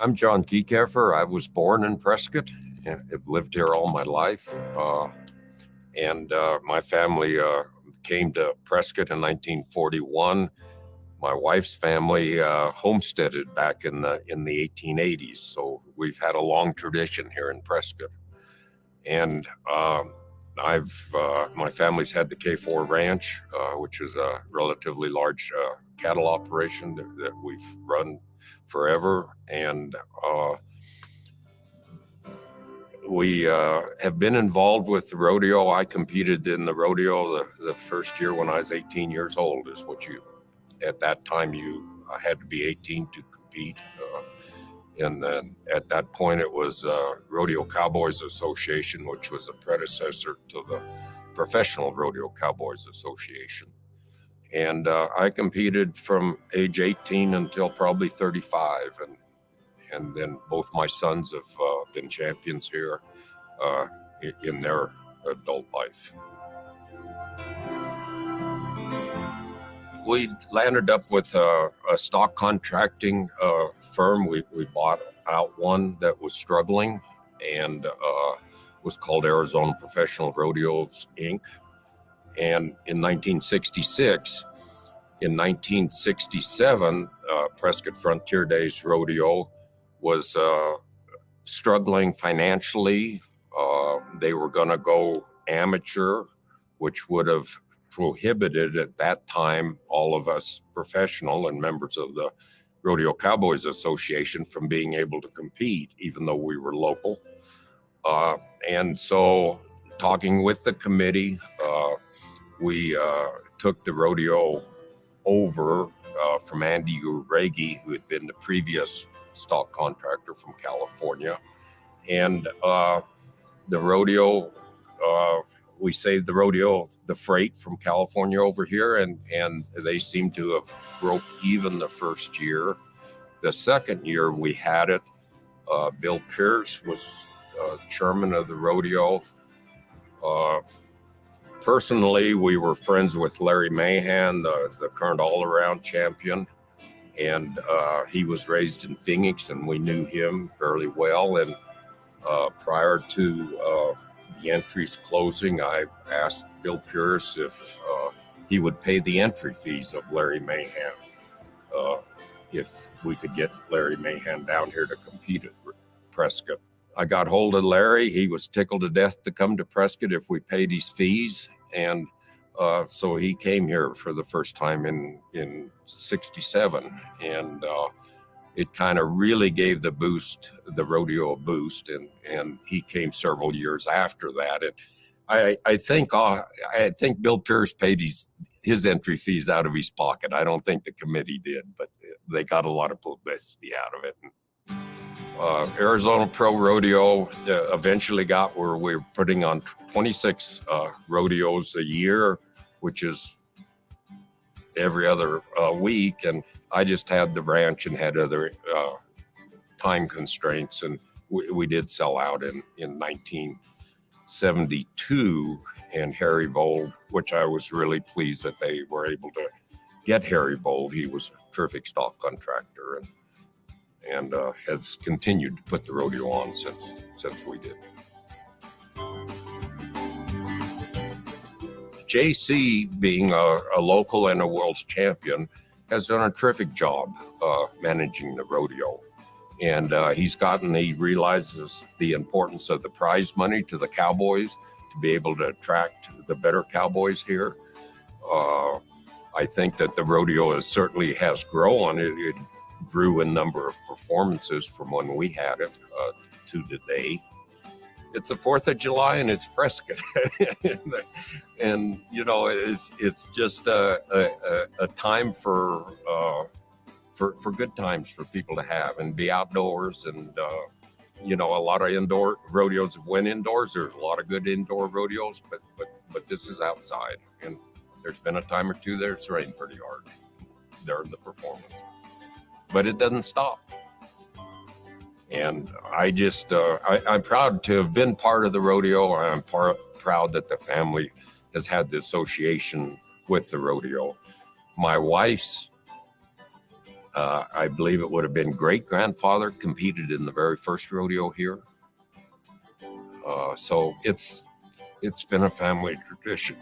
I'm John Kieckhefer. I was born in Prescott and have lived here all my life. And my family came to Prescott in 1941. My wife's family homesteaded back in the 1880s. So we've had a long tradition here in Prescott. And my family's had the K4 Ranch, which is a relatively large cattle operation that we've run forever. And we have been involved with the rodeo. I competed in the rodeo the first year when I was 18 years old. At that time you had to be 18 to compete. And then at that point it was Rodeo Cowboys Association, which was a predecessor to the Professional Rodeo Cowboys Association. And I competed from age 18 until probably 35. And then both my sons have been champions here in their adult life. We landed up with a stock contracting firm. We bought out one that was struggling and was called Arizona Professional Rodeos, Inc. And in 1967, Prescott Frontier Days Rodeo was struggling financially. They were going to go amateur, which would have prohibited at that time all of us professional and members of the Rodeo Cowboys Association from being able to compete, even though we were local. And so talking with the committee, we took the rodeo over from Andy Uregi, who had been the previous stock contractor from California. And the rodeo, we saved the rodeo, the freight from California over here, and they seem to have broke even the first year. The second year we had it, Bill Pierce was chairman of the rodeo. Personally, we were friends with Larry Mahan, the current all-around champion, and he was raised in Phoenix, and we knew him fairly well. And prior to the entries closing, I asked Bill Pierce if he would pay the entry fees of Larry Mahan if we could get Larry Mahan down here to compete at Prescott. I got hold of Larry. He was tickled to death to come to Prescott if we paid his fees. And so he came here for the first time in 67. And it kind of really gave the rodeo a boost. And he came several years after that. And I think Bill Pierce paid his entry fees out of his pocket. I don't think the committee did, but they got a lot of publicity out of it. Arizona Pro Rodeo eventually got where we were putting on 26 rodeos a year, which is every other week. And I just had the ranch and had other time constraints. And we did sell out in 1972. And Harry Vold, which I was really pleased that they were able to get Harry Vold. He was a terrific stock contractor and has continued to put the rodeo on since we did. JC, being a local and a world's champion, has done a terrific job managing the rodeo. And he realizes the importance of the prize money to the cowboys to be able to attract the better cowboys here. I think that the rodeo certainly has grown. It grew in number of performances from when we had it to today. It's the 4th of July and it's Prescott. and you know, it's just a time for good times for people to have and be outdoors. And you know, a lot of indoor rodeos have went indoors. There's a lot of good indoor rodeos, but this is outside. And there's been a time or two there it's rained pretty hard during the performance. But it doesn't stop. And I'm proud to have been part of the rodeo. I'm proud that the family has had the association with the rodeo. My wife's I believe it would have been great-grandfather competed in the very first rodeo here. So it's been a family tradition.